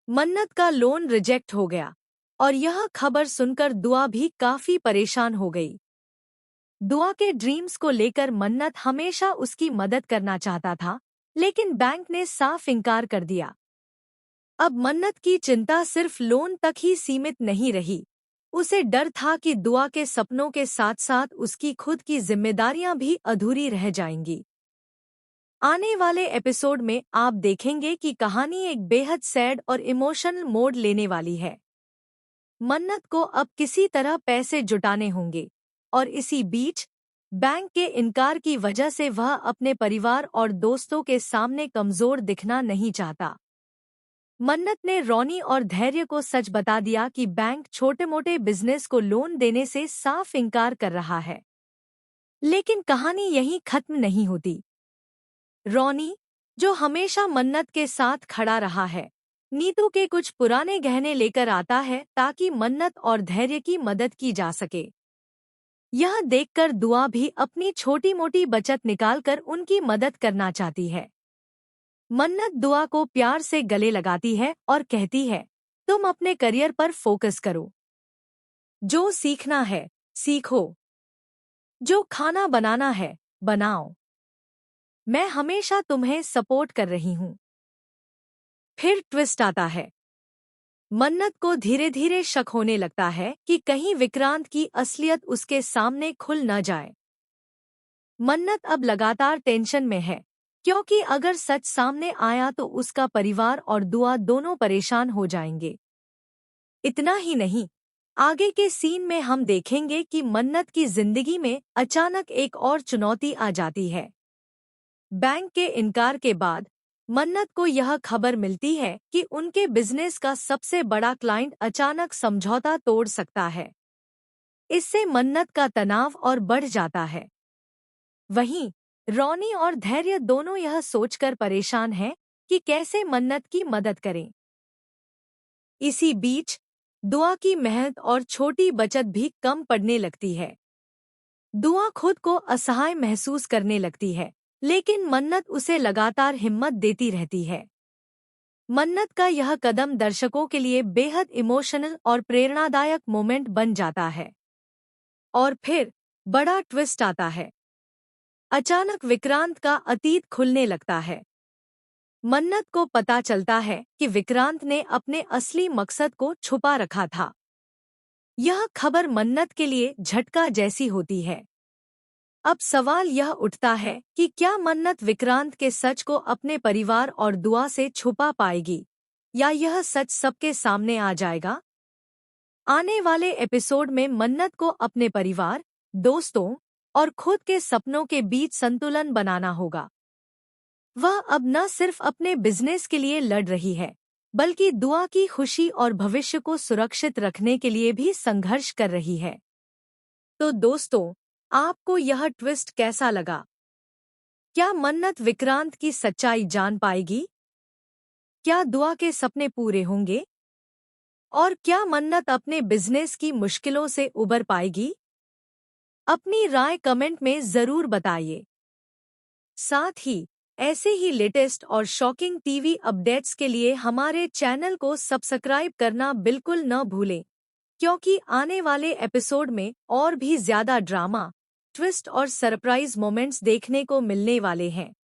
मन्नत का loan reject हो गया और यह खबर सुनकर दुआ भी काफी परेशान हो गई। दुआ के ड्रीम्स को लेकर मन्नत हमेशा उसकी मदद करना चाहता था, लेकिन बैंक ने साफ इनकार कर दिया। अब मन्नत की चिंता सिर्फ लोन तक ही सीमित नहीं रही। उसे डर था कि दुआ के सपनों के साथ साथ उसकी खुद की जिम्मेदारियां भी अधूरी रह जाएंगी। आने वाले एपिसोड में आप देखेंगे कि कहानी एक बेहद सैड और इमोशनल मोड़ लेने वाली है। मन्नत को अब किसी तरह पैसे जुटाने होंगे और इसी बीच बैंक के इनकार की वजह से वह अपने परिवार और दोस्तों के सामने कमजोर दिखना नहीं चाहता। मन्नत ने रॉनी और धैर्य को सच बता दिया कि बैंक छोटे-मोटे बिजनेस को लोन देने से साफ इनकार कर रहा है। लेकिन कहानी यहीं खत्म नहीं होती। रॉनी, जो हमेशा मन्नत के साथ खड़ा रहा है, नीतू के कुछ पुराने गहने लेकर आता है ताकि मन्नत और धैर्य की मदद की जा सके। यह देखकर दुआ भी अपनी छोटी-मोटी बचत निकालकर उनकी मदद करना चाहती है। मन्नत दुआ को प्यार से गले लगाती है और कहती है, तुम अपने करियर पर फोकस करो। जो सीखना है, सीखो। जो खाना बनाना है, बनाओ। मैं हमेशा तुम्हें सपोर्ट कर रही हूँ। फिर ट्विस्ट आता है। मन्नत को धीरे धीरे शक होने लगता है कि कहीं विक्रांत की असलियत उसके सामने खुल न जाए। मन्नत अब लगातार टेंशन में है, क्योंकि अगर सच सामने आया तो उसका परिवार और दुआ दोनों परेशान हो जाएंगे। इतना ही नहीं, आगे के सीन में हम देखेंगे कि मन्नत की जिंदगी में अचानक एक और चुनौती आ जाती है। बैंक के इनकार के बाद मन्नत को यह खबर मिलती है कि उनके बिजनेस का सबसे बड़ा क्लाइंट अचानक समझौता तोड़ सकता है। इससे मन्नत का तनाव और बढ़ जाता है। वहीं रॉनी और धैर्य दोनों यह सोचकर परेशान हैं कि कैसे मन्नत की मदद करें। इसी बीच दुआ की मेहनत और छोटी बचत भी कम पड़ने लगती है। दुआ खुद को असहाय महसूस करने लगती है, लेकिन मन्नत उसे लगातार हिम्मत देती रहती है। मन्नत का यह कदम दर्शकों के लिए बेहद इमोशनल और प्रेरणादायक मोमेंट बन जाता है। और फिर बड़ा ट्विस्ट आता है। अचानक विक्रांत का अतीत खुलने लगता है। मन्नत को पता चलता है कि विक्रांत ने अपने असली मकसद को छुपा रखा था। यह खबर मन्नत के लिए झटका जैसी होती है। अब सवाल यह उठता है कि क्या मन्नत विक्रांत के सच को अपने परिवार और दुआ से छुपा पाएगी, या यह सच सबके सामने आ जाएगा? आने वाले एपिसोड में मन्नत को अपने परिवार, दोस्तों और खुद के सपनों के बीच संतुलन बनाना होगा। वह अब न सिर्फ अपने बिजनेस के लिए लड़ रही है, बल्कि दुआ की खुशी और भविष्य को सुरक्षित रखने के लिए भी संघर्ष कर रही है। तो दोस्तों, आपको यह ट्विस्ट कैसा लगा? क्या मन्नत विक्रांत की सच्चाई जान पाएगी? क्या दुआ के सपने पूरे होंगे? और क्या मन्नत अपने बिजनेस की मुश्किलों से उबर पाएगी? अपनी राय कमेंट में जरूर बताइए। साथ ही ऐसे ही लेटेस्ट और शॉकिंग टीवी अपडेट्स के लिए हमारे चैनल को सब्सक्राइब करना बिल्कुल न भूलें, क्योंकि आने वाले एपिसोड में और भी ज्यादा ड्रामा, ट्विस्ट और सरप्राइज मोमेंट्स देखने को मिलने वाले हैं।